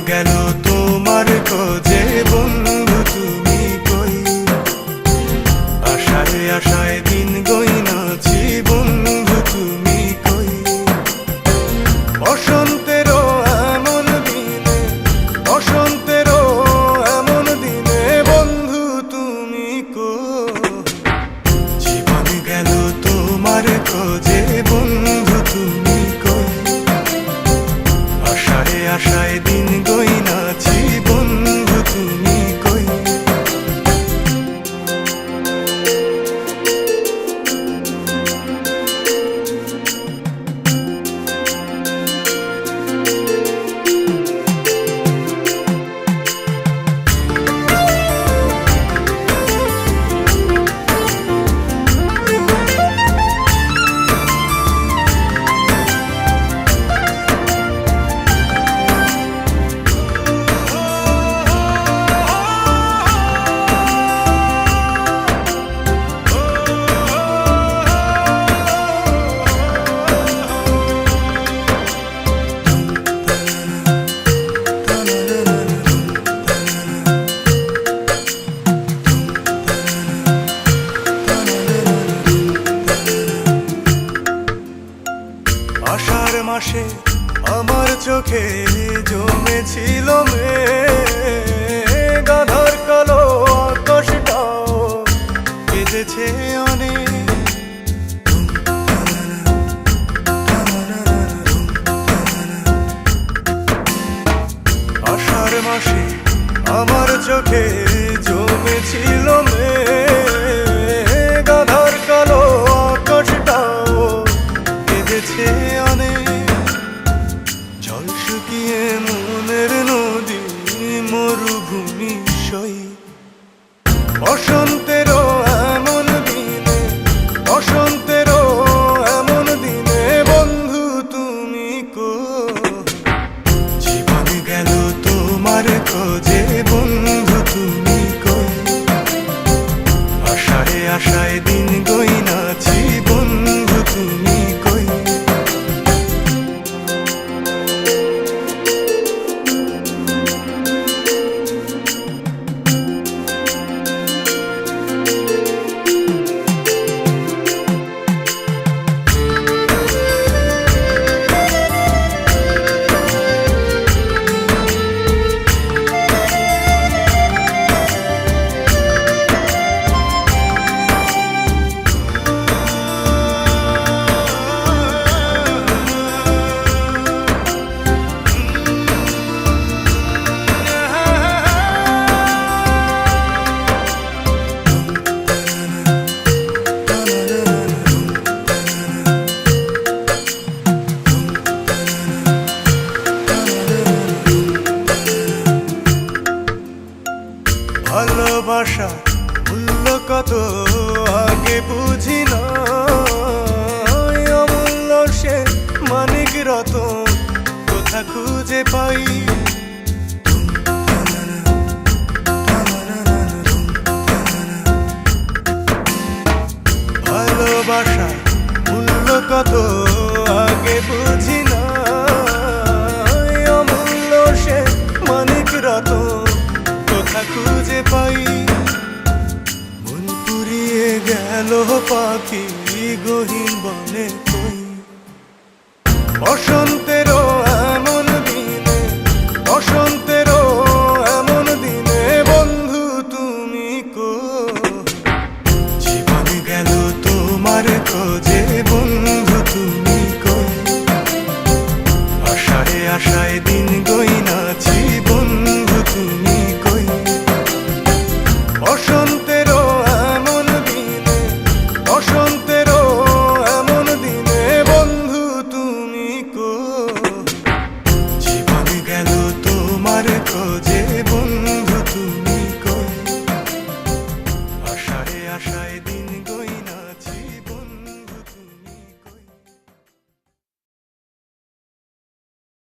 গেল তোমার খোঁজে বন্ধু তুমি কই, আশায় আশায় দিন গইনাছি বন্ধু তুমি কই। বসন্তেরও এমন দিনে, বসন্তেরও এমন দিনে বন্ধু তুমি কই, জীবন গেল তোমার খোঁজে বন্ধু তুমি কই, আশায় আশায় দিন গইনাছি বন্ধু তুমি কই। আষাঢ় মাসে আমার চোখে জমেছিল মেঘ, গাধার কালো আকাশটাও কেঁদেছে অনেক। আষাঢ় মাসে আমার চোখে জমেছিল মেঘ, গাধার কালো আকাশটাও কেঁদেছে অনেক। জল শুকিয়ে মনের নদী মরুভূমি সই, বসন্তেরও এমন দিনে, বসন্তেরও এমন দিনে বন্ধু তুমি কই, জীবন গেল তোমার খোঁজে বন্ধু তুমি কই, আশায় আশায় দিন গইনাছি বন্ধু তুমি কই। ভালোবাসা মূল্য কত আগে বুঝি না, অমূল্য সে মানিক রতন কোথা খুঁজে পাই। ভালোবাসা মূল্য কত আগে বুঝি না, অমূল্য সে মানিক রতন কোথা খুঁজে পাই। মন পুড়িয়ে গেল পাখি গহীন বনে কই, বসন্তের